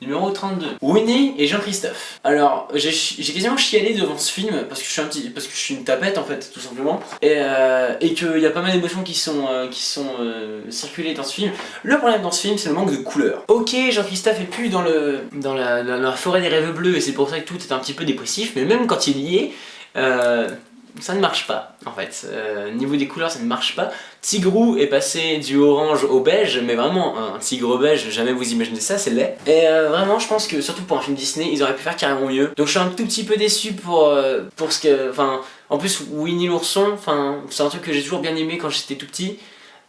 Numéro 32. Winnie et Jean-Christophe. Alors, j'ai quasiment chialé devant ce film parce que je suis une tapette en fait, tout simplement. Et qu'il y a pas mal d'émotions qui sont circulées dans ce film. Le problème dans ce film, c'est le manque de couleurs. Ok, Jean-Christophe est plus dans la forêt des rêves bleus et c'est pour ça que tout est un petit peu dépressif, mais même quand il y est, ça ne marche pas en fait. Niveau des couleurs, ça ne marche pas. Tigrou est passé du orange au beige, mais vraiment un tigre beige, jamais vous imaginez ça, c'est laid. Et vraiment, je pense que surtout pour un film Disney, ils auraient pu faire carrément mieux. Donc je suis un tout petit peu déçu pour ce que, enfin, en plus Winnie l'ourson, enfin, c'est un truc que j'ai toujours bien aimé quand j'étais tout petit.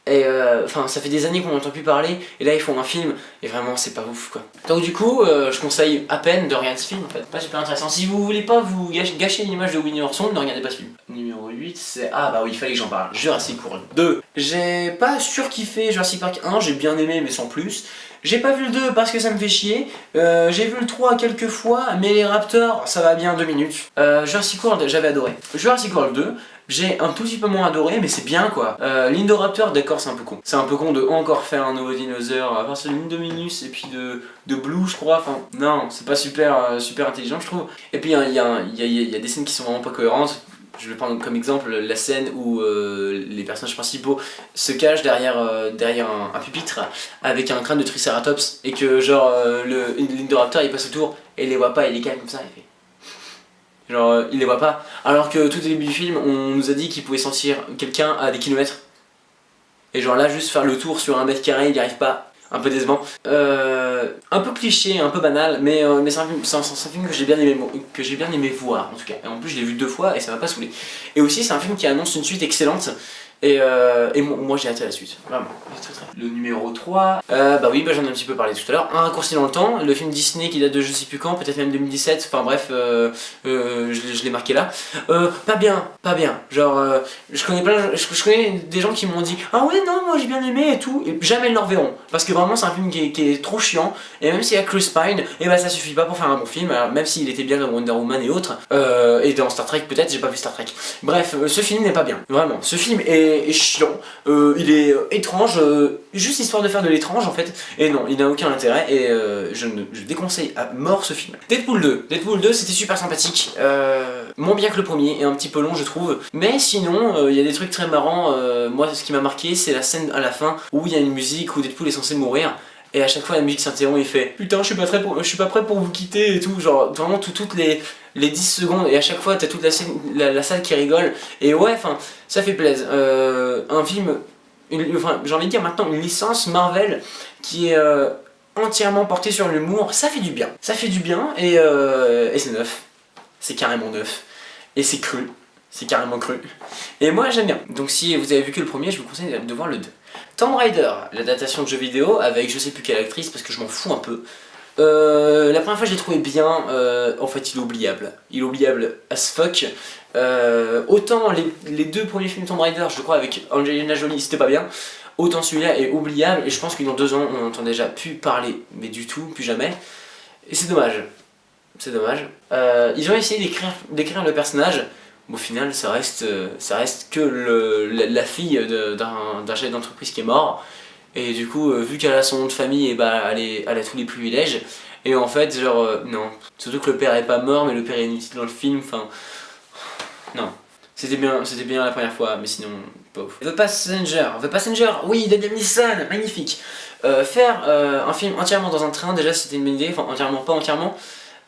Et enfin ça fait des années qu'on n'entend plus parler et là ils font un film et vraiment c'est pas ouf quoi. Donc du coup je conseille à peine de regarder ce film en fait, pas super intéressant. Si vous voulez pas vous gâcher l'image de Winnie l'ourson, ne regardez pas ce film. Numéro 8 c'est... Ah bah oui il fallait que j'en parle, Jurassic World 2. J'ai pas surkiffé Jurassic Park 1, j'ai bien aimé mais sans plus. J'ai pas vu le 2 parce que ça me fait chier, j'ai vu le 3 quelques fois mais les Raptors ça va bien 2 minutes. Jurassic World j'avais adoré. Jurassic World 2, j'ai un tout petit peu moins adoré, mais c'est bien quoi. L'Indoraptor, d'accord, c'est un peu con. C'est un peu con de encore faire un nouveau dinosaure à partir de l'Indominus et puis de Blue, je crois. Enfin, non, c'est pas super, super intelligent, je trouve. Et puis il y a des scènes qui sont vraiment pas cohérentes. Je vais prendre comme exemple la scène où les personnages principaux se cachent derrière un pupitre avec un crâne de Triceratops et que genre l'Indoraptor il passe autour et il les voit pas, il les calme comme ça, il fait... Genre il les voit pas, alors que tout au début du film on nous a dit qu'il pouvait sentir quelqu'un à des kilomètres. Et genre là juste faire le tour sur 1 mètre carré il n'y arrive pas, un peu décevant. Un peu cliché, un peu banal, mais c'est un film que j'ai bien aimé voir en tout cas. Et en plus je l'ai vu 2 fois et ça m'a pas saoulé. Et aussi c'est un film qui annonce une suite excellente. Et moi j'ai hâte à la suite, vraiment, très. Le numéro 3, bah oui, j'en ai un petit peu parlé tout à l'heure. Un raccourci dans le temps, le film Disney qui date de je sais plus quand, peut-être même 2017, enfin bref, je l'ai marqué là. Pas bien, genre, je connais des gens qui m'ont dit ah ouais non, moi j'ai bien aimé et tout, et jamais ils le reverront. Parce que vraiment c'est un film qui est trop chiant, et même s'il y a Chris Pine, et bah ça suffit pas pour faire un bon film, alors, même s'il était bien dans Wonder Woman et autres, et dans Star Trek peut-être, j'ai pas vu Star Trek. Bref, ce film n'est pas bien, vraiment, ce film est chiant, il est étrange, juste histoire de faire de l'étrange en fait, et non, il n'a aucun intérêt, et je déconseille à mort ce film. Deadpool 2 c'était super sympathique, moins bien que le premier, et un petit peu long je trouve, mais sinon il y a des trucs très marrants. Moi ce qui m'a marqué c'est la scène à la fin où il y a une musique où Deadpool est censé mourir, et à chaque fois la musique s'interrompt et il fait putain je suis pas prêt pour vous quitter et tout, genre vraiment toutes les 10 secondes, et à chaque fois t'as toute la salle qui rigole, et ouais enfin ça fait plaisir. Un film, j'ai envie de dire maintenant une licence Marvel qui est entièrement portée sur l'humour, ça fait du bien, et c'est neuf, c'est carrément neuf, et c'est cru, c'est carrément cru, et moi j'aime bien. Donc si vous avez vu que le premier, je vous conseille de voir le 2. Tomb Raider, l'adaptation de jeu vidéo avec je sais plus quelle actrice parce que je m'en fous un peu. La première fois je l'ai trouvé bien, en fait il est oubliable as fuck. Autant les 2 premiers films Tomb Raider, je crois avec Angelina Jolie, c'était pas bien, autant celui-là est oubliable, et je pense que dans 2 ans on n'entend déjà plus parler, mais du tout, plus jamais, et c'est dommage. Ils ont essayé d'écrire le personnage, mais au final ça reste que la fille d'un chef d'entreprise qui est mort. Et du coup, vu qu'elle a son nom de famille, et bah elle a tous les privilèges. Et en fait, genre, non. Surtout que le père est pas mort, mais le père est inutile dans le film, enfin... Non. C'était bien la première fois, mais sinon, pas ouf. The Passenger, oui, de Liam Neeson, magnifique. Faire un film entièrement dans un train, déjà c'était une bonne idée, enfin entièrement, pas entièrement.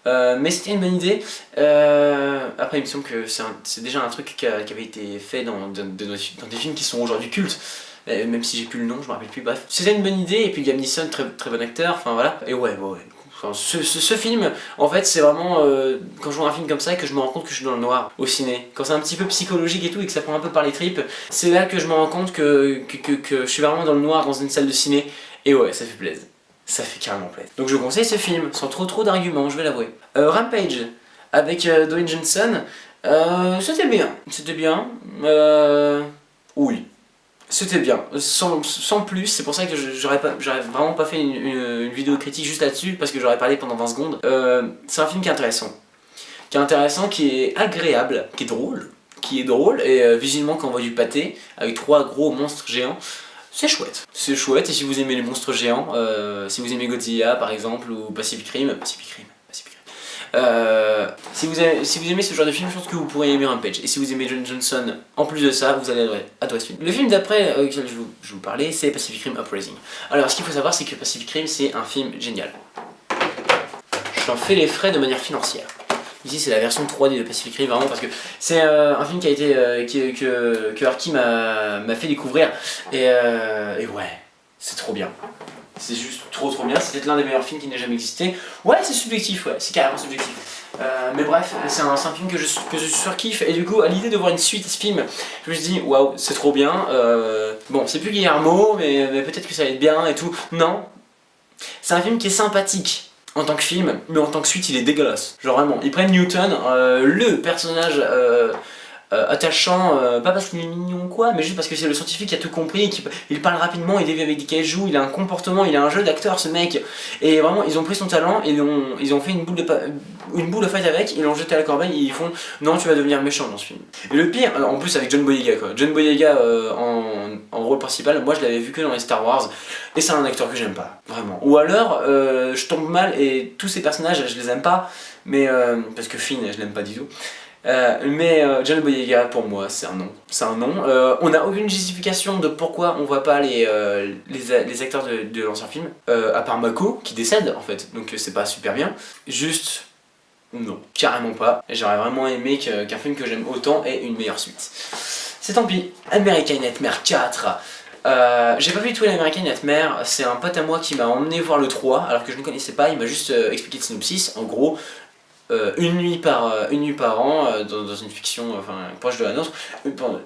Mais c'était une bonne idée. Après il me semble que c'est déjà un truc qui avait été fait dans des films qui sont aujourd'hui cultes. Même si j'ai plus le nom, je me rappelle plus, bref. C'était une bonne idée, et puis Liam Neeson, très bon acteur, enfin voilà. Et ouais. Enfin, ce film, en fait, c'est vraiment quand je vois un film comme ça et que je me rends compte que je suis dans le noir au ciné. Quand c'est un petit peu psychologique et tout, et que ça prend un peu par les tripes, c'est là que je me rends compte que je suis vraiment dans le noir dans une salle de ciné. Et ouais, ça fait plaisir. Ça fait carrément plaisir. Donc je conseille ce film, sans trop d'arguments, je vais l'avouer. Rampage, avec Dwayne Johnson, c'était bien. Oui. C'était bien, sans plus, c'est pour ça que j'aurais vraiment pas fait une vidéo critique juste là-dessus, parce que j'aurais parlé pendant 20 secondes. C'est un film qui est intéressant, qui est agréable, qui est drôle, et visuellement quand on voit du pâté, avec 3 gros monstres géants, c'est chouette. C'est chouette, et si vous aimez les monstres géants, si vous aimez Godzilla par exemple, ou Pacific Rim, si vous aimez ce genre de film, je pense que vous pourrez aimer Rampage. Et si vous aimez John Johnson, en plus de ça, vous allez adorer ce film. Le film d'après auquel je vous parlais, c'est Pacific Rim Uprising. Alors, ce qu'il faut savoir, c'est que Pacific Rim, c'est un film génial. J'en fais les frais de manière financière. Ici, c'est la version 3D de Pacific Rim, vraiment, parce que c'est un film qui a été que Arki m'a fait découvrir. Et ouais, c'est trop bien. C'est juste trop bien, c'est peut-être l'un des meilleurs films qui n'ait jamais existé. Ouais, c'est subjectif, ouais, c'est carrément subjectif. Mais bref, c'est un film que je surkiffe, et du coup, à l'idée de voir une suite à ce film, je me suis dit, waouh, c'est trop bien. Bon, c'est plus Guillermo, mais peut-être que ça va être bien et tout. Non, c'est un film qui est sympathique en tant que film, mais en tant que suite, il est dégueulasse. Genre vraiment, ils prennent Newton, le personnage attachant, pas parce qu'il est mignon ou quoi, mais juste parce que c'est le scientifique qui a tout compris, il parle rapidement, il dévie avec des kaijus, il a un comportement, il a un jeu d'acteur ce mec, et vraiment ils ont pris son talent, et ils ont fait une boule de fight avec, ils l'ont jeté à la corbeille, et ils font non, tu vas devenir méchant dans ce film. Et le pire, en plus avec John Boyega quoi, John Boyega en rôle principal, moi je l'avais vu que dans les Star Wars, et c'est un acteur que j'aime pas, vraiment. Ou alors, je tombe mal, et tous ces personnages je les aime pas, mais parce que Finn je l'aime pas du tout. Mais John Boyega pour moi c'est un non, on n'a aucune justification de pourquoi on voit pas les acteurs de l'ancien film, à part Mako qui décède en fait, donc c'est pas super bien, juste non, carrément pas. J'aurais vraiment aimé qu'un film que j'aime autant ait une meilleure suite. C'est tant pis. American Nightmare 4. J'ai pas vu tout l'American Nightmare, c'est un pote à moi qui m'a emmené voir le 3 alors que je ne connaissais pas, il m'a juste expliqué le synopsis, en gros. Une nuit par an, dans une fiction proche de la nôtre,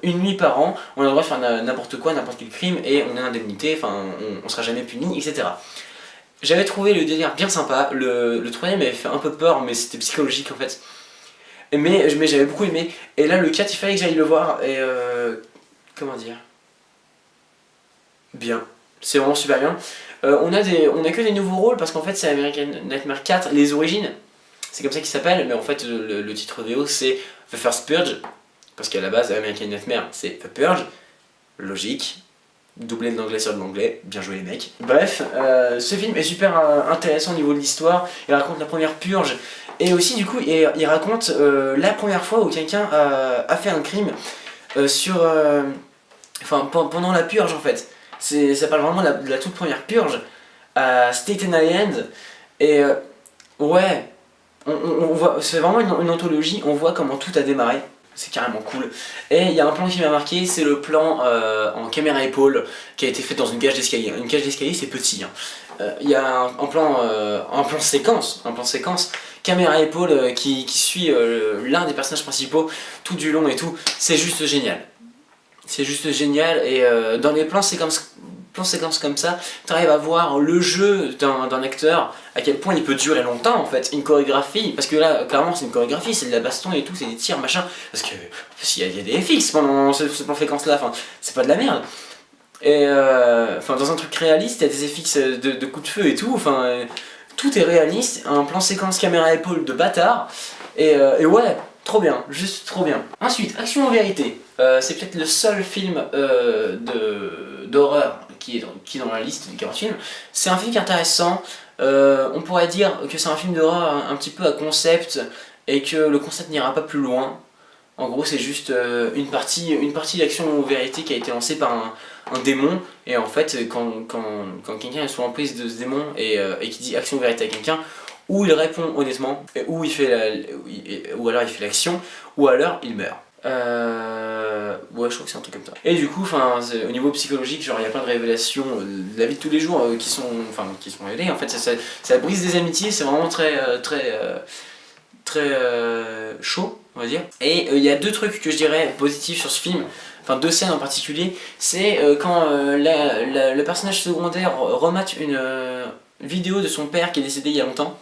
une nuit par an, on a le droit de faire n'importe quoi, n'importe quel crime, et on a indemnité, on sera jamais puni, etc. J'avais trouvé le délire bien sympa, le troisième m'avait fait un peu peur, mais c'était psychologique en fait. Mais j'avais beaucoup aimé, et là le 4 il fallait que j'aille le voir, et comment dire, bien, c'est vraiment super bien. On a que des nouveaux rôles, parce qu'en fait c'est American Nightmare 4, les origines. C'est comme ça qu'il s'appelle, mais en fait le titre VO c'est The First Purge, parce qu'à la base American Nightmare c'est The Purge, logique, doublé de l'anglais sur de l'anglais, bien joué les mecs. Bref, ce film est super intéressant au niveau de l'histoire, il raconte la première purge, et aussi du coup il raconte la première fois où quelqu'un a fait un crime pendant la purge en fait. Ça parle vraiment de la toute première purge à Staten Island, et ouais. On voit, c'est vraiment une anthologie, on voit comment tout a démarré, c'est carrément cool. Et il y a un plan qui m'a marqué, c'est le plan en caméra épaule qui a été fait dans une cage d'escalier. Une cage d'escalier c'est petit, hein. Il y a un plan séquence, caméra épaule qui suit l'un des personnages principaux tout du long et tout, c'est juste génial. C'est juste génial, et dans les plans séquences comme ça, tu arrives à voir le jeu d'un acteur, à quel point il peut durer longtemps en fait, une chorégraphie, parce que là clairement c'est une chorégraphie, c'est de la baston et tout, c'est des tirs machin, parce que il y a des FX pendant ce plan séquence là, c'est pas de la merde. Et dans un truc réaliste, il y a des FX de coups de feu et tout, tout est réaliste, un plan séquence caméra épaule de bâtard, et ouais, trop bien, juste trop bien. Ensuite, Action en vérité, c'est peut-être le seul film d'horreur qui est dans la liste des 40 films. C'est un film qui est intéressant, on pourrait dire que c'est un film d'horreur un petit peu à concept, et que le concept n'ira pas plus loin. En gros c'est juste une partie d'Action en vérité qui a été lancée par un démon, et en fait quand quelqu'un est sous l'emprise de ce démon et qui dit Action en vérité à quelqu'un, ou il répond honnêtement, ou alors il fait l'action, ou alors il meurt. Ouais, je crois que c'est un truc comme ça. Et du coup, au niveau psychologique, genre il y a plein de révélations de la vie de tous les jours qui sont révélées. En fait, ça brise des amitiés, c'est vraiment très chaud, on va dire. Et il y a deux trucs que je dirais positifs sur ce film, deux scènes en particulier. C'est quand le personnage secondaire remate une vidéo de son père qui est décédé il y a longtemps,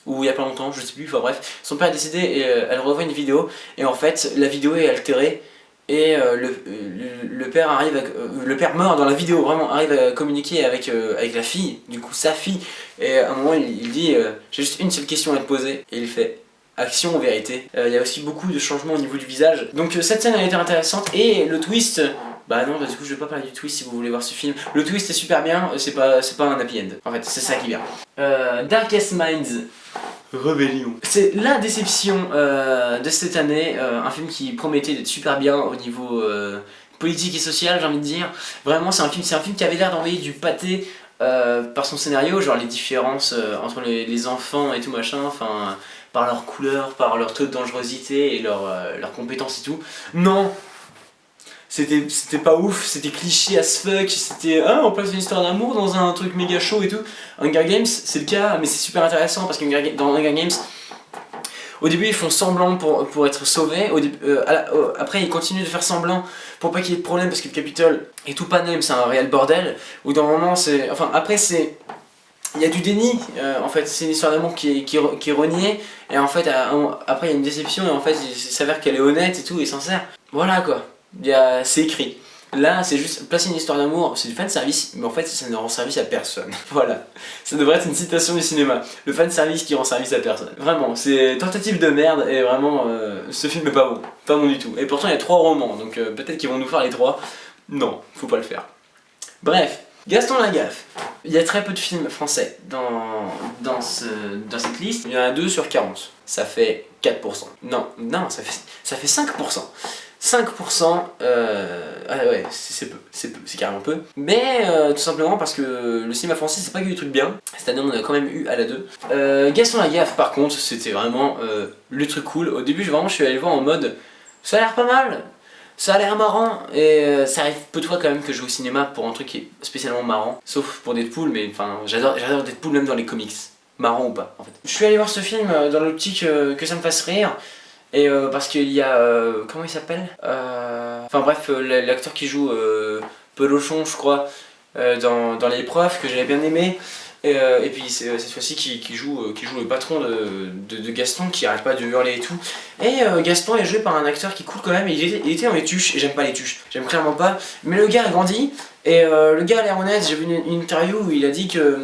ou il y a pas longtemps, je sais plus, bref, son père est décédé et elle revoit une vidéo, et en fait la vidéo est altérée, et le père mort dans la vidéo, vraiment arrive à communiquer avec la fille, du coup sa fille, et à un moment il dit j'ai juste une seule question à te poser, et il fait Action en vérité. Il y a aussi beaucoup de changements au niveau du visage, donc cette scène a été intéressante, et le twist Bah non, bah du coup je vais pas parler du twist si vous voulez voir ce film. Le twist est super bien, c'est pas un happy end. En fait, c'est ça qui est bien. Darkest Minds. Rébellion. C'est la déception de cette année, un film qui promettait d'être super bien au niveau politique et social, j'ai envie de dire. Vraiment, c'est un film qui avait l'air d'envoyer du pâté par son scénario, genre les différences entre les enfants et tout machin, enfin, par leur couleur, par leur taux de dangerosité et leurs compétences et tout. Non, c'était pas ouf, c'était cliché as fuck, c'était on place une histoire d'amour dans un truc méga chaud et tout. Hunger Games, c'est le cas, mais c'est super intéressant parce que dans Hunger Games, au début ils font semblant pour être sauvés, après ils continuent de faire semblant pour pas qu'il y ait de problème parce que le Capitole est tout panem, c'est un réel bordel. Ou dans un moment c'est. Enfin après c'est. Il y a du déni, en fait, c'est une histoire d'amour qui est reniée, et en fait, après il y a une déception, et en fait, il s'avère qu'elle est honnête et tout, et sincère. Voilà quoi, c'est écrit. Là, c'est juste placer une histoire d'amour, c'est du fanservice, mais en fait, ça ne rend service à personne. Voilà, ça devrait être une citation du cinéma. Le fanservice qui rend service à personne. Vraiment, c'est tentative de merde, et vraiment, ce film est pas bon. Pas bon du tout. Et pourtant, il y a 3 romans, donc peut-être qu'ils vont nous faire les 3. Non, faut pas le faire. Bref. Gaston Lagaffe. Il y a très peu de films français dans cette liste. Il y en a 2 sur 40. Ça fait 4%. Non, ça fait 5%. 5%, ah ouais, c'est peu, c'est carrément peu. Mais tout simplement parce que le cinéma français, c'est pas que des trucs bien. Cette année, on a quand même eu à la 2. Gaston Lagaffe, par contre, c'était vraiment le truc cool. Au début, je suis allé le voir en mode, ça a l'air pas mal. Ça a l'air marrant, et ça arrive peu de fois quand même que je joue au cinéma pour un truc qui est spécialement marrant, sauf pour Deadpool, mais enfin j'adore Deadpool même dans les comics, marrant ou pas en fait. Je suis allé voir ce film dans l'optique que ça me fasse rire, et parce qu'il y a, comment il s'appelle, enfin bref, l'acteur qui joue Pelochon je crois, dans Les Profs, que j'avais bien aimé. Et puis cette fois-ci qui joue le patron de Gaston, qui arrête pas de hurler et tout. Et Gaston est joué par un acteur qui est cool quand même, il était dans les tuches, et j'aime pas les tuches, j'aime clairement pas. Mais le gars a grandi, et le gars a l'air honnête. J'ai vu une interview où il a dit que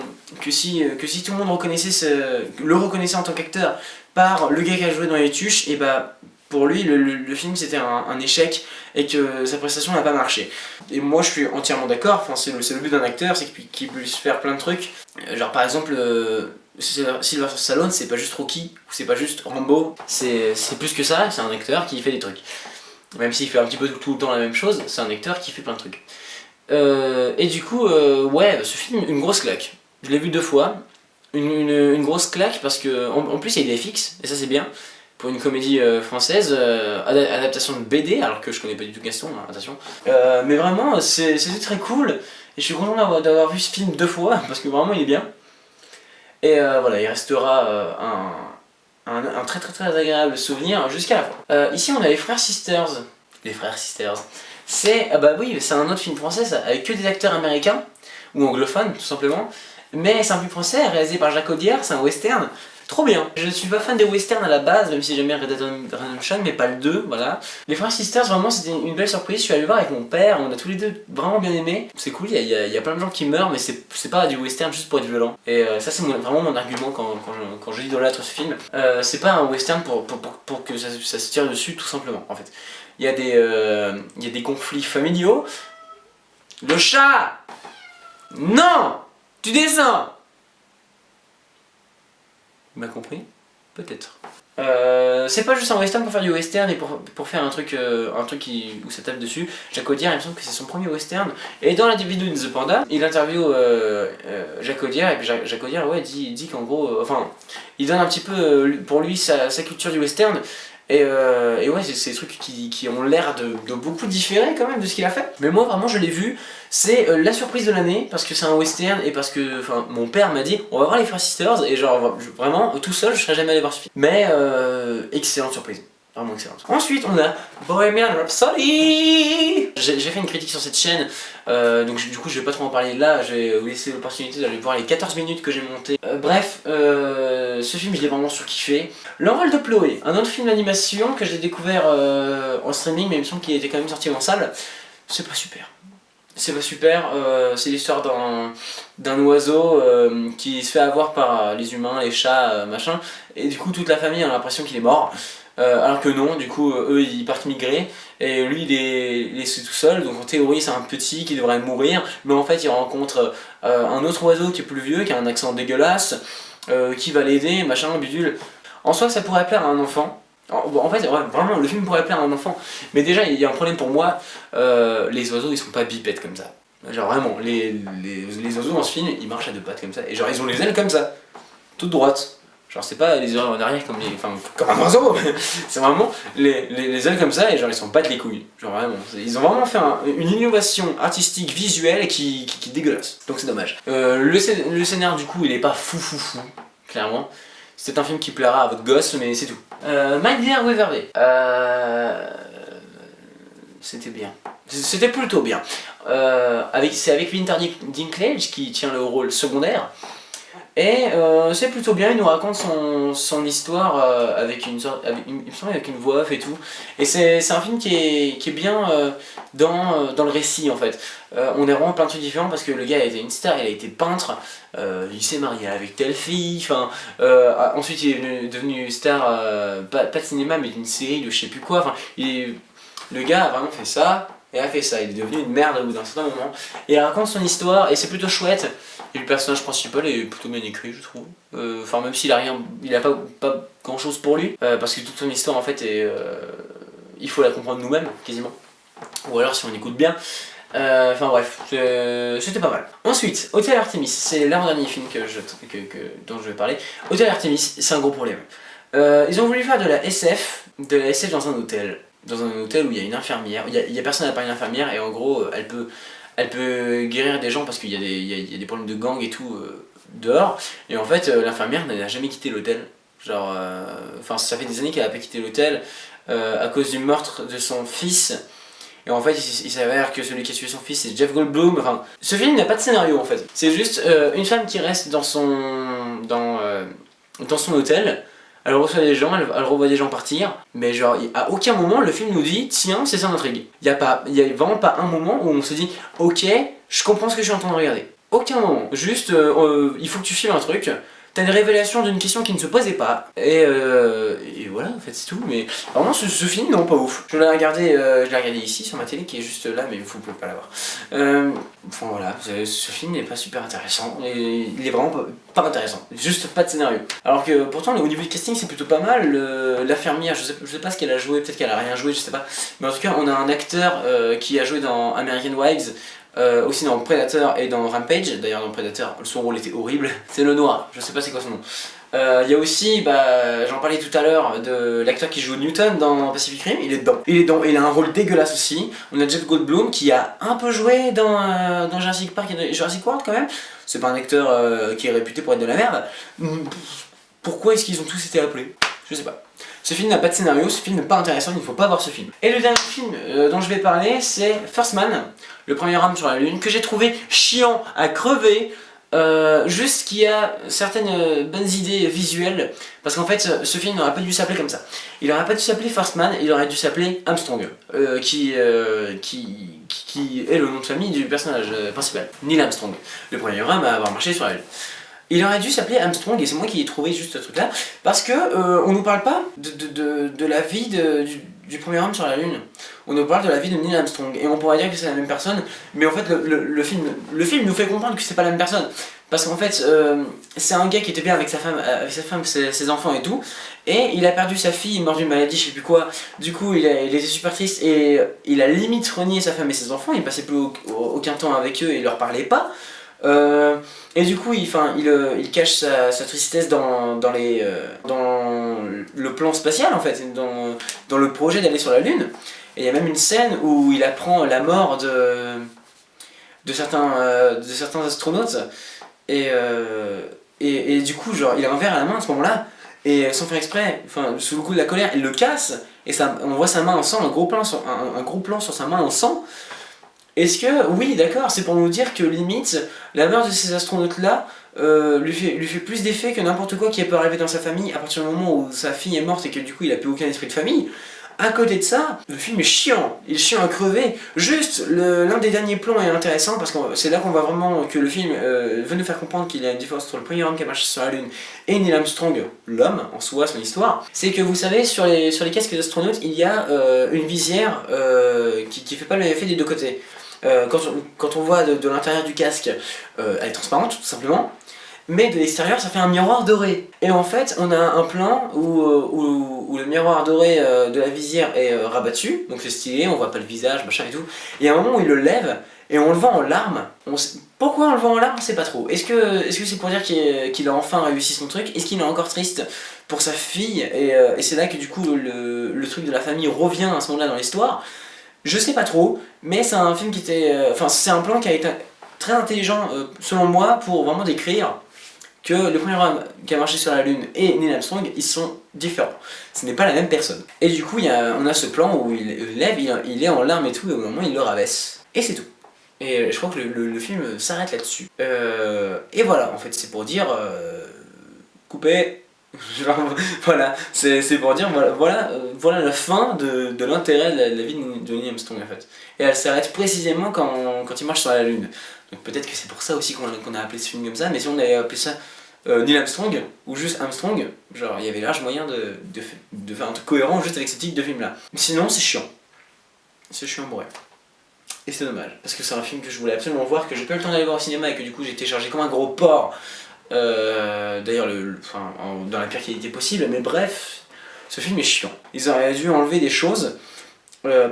si tout le monde le reconnaissait en tant qu'acteur par le gars qui a joué dans les tuches, et bah pour lui le film c'était un échec et que sa prestation n'a pas marché. Et moi je suis entièrement d'accord, enfin, c'est le but d'un acteur, c'est qu'il puisse faire plein de trucs. Genre par exemple Sylvester Stallone, c'est pas juste Rocky ou c'est pas juste Rambo, c'est plus que ça, c'est un acteur qui fait des trucs. Même s'il fait un petit peu tout le temps la même chose, c'est un acteur qui fait plein de trucs. Et du coup, ouais, ce film, une grosse claque. Je l'ai vu 2 fois. Une grosse claque parce que en plus il y a des FX, et ça c'est bien. Pour une comédie française, adaptation de BD, alors que je connais pas du tout Gaston, hein, attention. Mais vraiment, c'était très cool, et je suis content d'avoir vu ce film 2 fois, parce que vraiment il est bien. Et voilà, il restera un très très très agréable souvenir jusqu'à la fin. Ici on a les Frères Sisters. Les Frères Sisters. Bah oui, c'est un autre film français, ça, avec que des acteurs américains, ou anglophones tout simplement. Mais c'est un film français réalisé par Jacques Audiard, c'est un western. Trop bien. Je suis pas fan des westerns à la base, même si j'aime bien Red Dead Redemption, mais pas le 2, voilà. Les Frères Sisters, vraiment, c'était une belle surprise. Je suis allé le voir avec mon père, on a tous les deux vraiment bien aimé. C'est cool, il y a plein de gens qui meurent, mais c'est pas du western juste pour être violent. Et ça, c'est vraiment mon argument quand je idolâtre ce film. C'est pas un western pour que ça se tire dessus, tout simplement, en fait. Il y a des conflits familiaux. Le chat! Non! Tu descends! Il m'a compris? Peut-être. C'est pas juste un western pour faire du western et pour faire un truc où ça tape dessus. Jacques Audiard, il me semble que c'est son premier western. Et dans la vidéo de The Panda, il interviewe Jacques Audiard, et puis Jacques Audiard, ouais, dit qu'en gros, enfin, il donne un petit peu pour lui sa culture du western. Et ouais, c'est des trucs qui ont l'air de beaucoup différer quand même de ce qu'il a fait. Mais moi vraiment je l'ai vu, c'est la surprise de l'année, parce que c'est un western et parce que mon père m'a dit on va voir les Frères Sisters, et genre vraiment tout seul je serais jamais allé voir ce film. Mais excellente surprise. Vraiment excellente. Ensuite on a Bohemian Rhapsody. J'ai fait une critique sur cette chaîne, donc du coup je vais pas trop en parler là, je vais vous laisser l'opportunité d'aller voir les 14 minutes que j'ai montées. Bref, ce film je l'ai vraiment surkiffé. L'envol de Chloé, un autre film d'animation que j'ai découvert en streaming, mais il me semble qu'il était quand même sorti en salle. C'est pas super. C'est pas super, c'est l'histoire d'un oiseau qui se fait avoir par les humains, les chats, machin, et du coup toute la famille a l'impression qu'il est mort. alors que non, du coup, eux ils partent migrer, et lui il est laissé tout seul, donc en théorie c'est un petit qui devrait mourir, mais en fait il rencontre un autre oiseau qui est plus vieux, qui a un accent dégueulasse, qui va l'aider, machin, bidule. En soi ça pourrait plaire à un enfant. En fait, ouais, vraiment, le film pourrait plaire à un enfant, mais déjà il y a un problème pour moi, les oiseaux ils sont pas bipèdes comme ça. Genre vraiment, les oiseaux dans ce film ils marchent à deux pattes comme ça, et genre ils ont les ailes comme ça, toutes droites. Genre c'est pas les ailes en arrière comme comme un oiseau, c'est vraiment les ailes comme ça et genre ils s'en battent les couilles. Genre vraiment, ils ont vraiment fait une innovation artistique visuelle qui est dégueulasse, donc c'est dommage. Le scénar du coup il est pas fou, clairement. C'est un film qui plaira à votre gosse mais c'est tout. My Dear Weatherby. C'était bien. C'était plutôt bien. C'est avec Winter Dinklage qui tient le rôle secondaire. Et c'est plutôt bien, il nous raconte son histoire avec il me semble avec une voix off et tout. Et c'est un film qui est bien dans le récit en fait. On est vraiment plein de trucs différents parce que le gars a été une star, il a été peintre, il s'est marié avec telle fille, ensuite il est devenu star, pas de cinéma mais d'une série de je sais plus quoi. Le gars a vraiment fait ça. Et a fait ça, il est devenu une merde au bout d'un certain moment. Et il raconte son histoire et c'est plutôt chouette. Et le personnage principal est plutôt bien écrit, je trouve. Même s'il a rien, il a pas grand chose pour lui. Parce que toute son histoire en fait il faut la comprendre nous-mêmes, quasiment. Ou alors si on écoute bien. Bref, c'était pas mal. Ensuite, Hotel Artemis, c'est l'avant-dernier film dont je vais parler. Hotel Artemis, c'est un gros problème. Ils ont voulu faire de la SF dans un hôtel. Dans un hôtel où il y a une infirmière, il y a personne à part une infirmière et en gros elle peut guérir des gens parce qu'il y a des problèmes de gang et tout dehors. Et en fait l'infirmière n'a jamais quitté l'hôtel. Genre, ça fait des années qu'elle n'a pas quitté l'hôtel à cause du meurtre de son fils. Et en fait il s'avère que celui qui a tué son fils c'est Jeff Goldblum. Enfin, ce film n'a pas de scénario en fait. C'est juste une femme qui reste dans son hôtel. Elle reçoit des gens, elle revoit des gens partir, mais genre à aucun moment le film nous dit tiens c'est ça l'intrigue. Il y a vraiment pas un moment où on se dit ok je comprends ce que je suis en train de regarder. Aucun moment. Juste il faut que tu filmes un truc. T'as une révélation d'une question qui ne se posait pas, et voilà, en fait c'est tout, mais vraiment ce film, non, pas ouf. Je l'ai regardé ici sur ma télé qui est juste là, mais vous pouvez pas la voir. Voilà, ce film n'est pas super intéressant, et il est vraiment pas intéressant, juste pas de scénario. Alors que pourtant au niveau du casting c'est plutôt pas mal, l'infirmière, je sais pas ce qu'elle a joué, peut-être qu'elle a rien joué, je sais pas, mais en tout cas on a un acteur qui a joué dans American Wives, aussi dans Predator et dans Rampage. D'ailleurs dans Predator son rôle était horrible, c'est le noir, je sais pas c'est quoi son nom. Il y a aussi, j'en parlais tout à l'heure, de l'acteur qui joue Newton dans Pacific Rim, il est dedans, il a un rôle dégueulasse aussi. On a Jeff Goldblum qui a un peu joué dans Jurassic Park et Jurassic World quand même. C'est pas un acteur qui est réputé pour être de la merde. Pourquoi est-ce qu'ils ont tous été appelés? Je sais pas. Ce film n'a pas de scénario, ce film n'est pas intéressant, il ne faut pas voir ce film. Et le dernier film dont je vais parler, c'est First Man, le premier homme sur la lune, que j'ai trouvé chiant à crever, juste qu'il y a certaines bonnes idées visuelles, parce qu'en fait ce film n'aurait pas dû s'appeler comme ça. Il n'aurait pas dû s'appeler First Man, il aurait dû s'appeler Armstrong, qui est le nom de famille du personnage principal, Neil Armstrong, le premier homme à avoir marché sur la lune. Il aurait dû s'appeler Armstrong et c'est moi qui ai trouvé juste ce truc là parce que on nous parle pas de la vie du premier homme sur la lune. On nous parle de la vie de Neil Armstrong et on pourrait dire que c'est la même personne, mais en fait le film nous fait comprendre que c'est pas la même personne parce qu'en fait c'est un gars qui était bien avec sa femme, ses enfants et tout, et il a perdu sa fille, mort d'une maladie, je sais plus quoi. Du coup il était super triste et il a limite renié sa femme et ses enfants, il passait plus aucun temps avec eux et il leur parlait pas. Et du coup il cache sa tristesse dans le plan spatial en fait, dans le projet d'aller sur la lune. Et il y a même une scène où il apprend la mort de certains astronautes et du coup genre il a un verre à la main à ce moment là et sans faire exprès, sous le coup de la colère il le casse et on voit sa main en sang, un gros plan sur sa main en sang. Est-ce que, oui d'accord, c'est pour nous dire que limite, la mort de ces astronautes-là lui fait plus d'effet que n'importe quoi qui peut arriver dans sa famille à partir du moment où sa fille est morte et que du coup il a plus aucun esprit de famille. À côté de ça, le film est chiant, il est chiant à crever. Juste, l'un des derniers plans est intéressant parce que c'est là qu'on voit vraiment que le film veut nous faire comprendre qu'il y a une différence entre le premier homme qui a marché sur la Lune et Neil Armstrong, l'homme, en soi, son histoire. C'est que vous savez, sur les casques d'astronautes, il y a une visière qui fait pas le même effet des deux côtés. Quand on voit de l'intérieur du casque, elle est transparente, tout simplement. Mais de l'extérieur, ça fait un miroir doré. Et en fait, on a un plan où le miroir doré de la visière est rabattu, donc c'est stylé, on voit pas le visage, machin et tout. Et à un moment où il le lève, et on le voit en larmes. Pourquoi on le voit en larmes, on sait pas trop. Est-ce que c'est pour dire qu'il a enfin réussi son truc? Est-ce qu'il est encore triste pour sa fille? Et c'est là que du coup, le truc de la famille revient à ce moment-là dans l'histoire. Je sais pas trop, mais c'est un film qui était... Enfin, c'est un plan qui a été très intelligent, selon moi, pour vraiment décrire que le premier homme qui a marché sur la Lune et Neil Armstrong, ils sont différents. Ce n'est pas la même personne. Et du coup, on a ce plan où il lève, il est en larmes et tout, et au moment il le rabaisse. Et c'est tout. Et je crois que le film s'arrête là-dessus. Et voilà, en fait, c'est pour dire... couper. Voilà, c'est pour dire, voilà la fin de l'intérêt de la vie de Neil Armstrong, en fait. Et elle s'arrête précisément quand il marche sur la Lune. Donc peut-être que c'est pour ça aussi qu'on a appelé ce film comme ça, mais si on avait appelé ça Neil Armstrong, ou juste Armstrong, genre il y avait large moyen de faire un truc cohérent juste avec ce type de film là. Sinon c'est chiant. C'est chiant bref. Et c'est dommage, parce que c'est un film que je voulais absolument voir, que j'ai pas eu le temps d'aller voir au cinéma et que du coup j'ai téléchargé comme un gros porc. D'ailleurs dans la pire qualité possible, mais bref, ce film est chiant. Ils auraient dû enlever des choses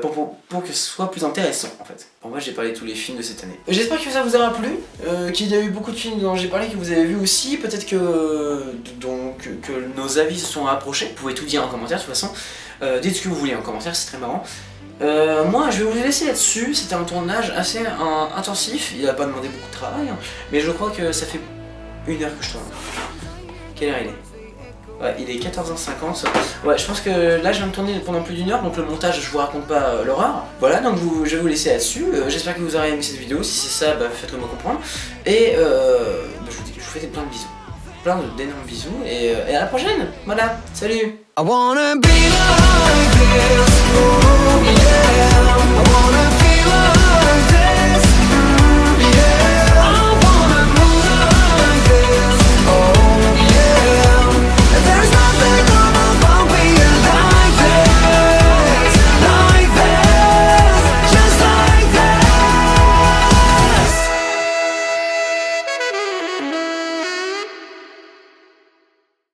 pour que ce soit plus intéressant en fait. Pour moi j'ai parlé de tous les films de cette année. J'espère que ça vous aura plu, qu'il y a eu beaucoup de films dont j'ai parlé que vous avez vu aussi, peut-être que nos avis se sont rapprochés. Vous pouvez tout dire en commentaire de toute façon, dites ce que vous voulez en commentaire, c'est très marrant. Moi je vais vous laisser là-dessus, c'était un tournage assez intensif, il n'a pas demandé beaucoup de travail, hein, mais je crois que ça fait 1 heure que je tourne. Quelle heure il est? Ouais, il est 14h50. Ouais, je pense que là je viens de tourner pendant plus d'1 heure, donc le montage je vous raconte pas l'horreur. Voilà, donc je vais vous laisser là-dessus. J'espère que vous aurez aimé cette vidéo. Si c'est ça, faites-le moi comprendre. Et je vous dis que je vous fais plein de bisous. Plein d'énormes bisous et à la prochaine. Voilà, salut. I wanna be like this, oh yeah.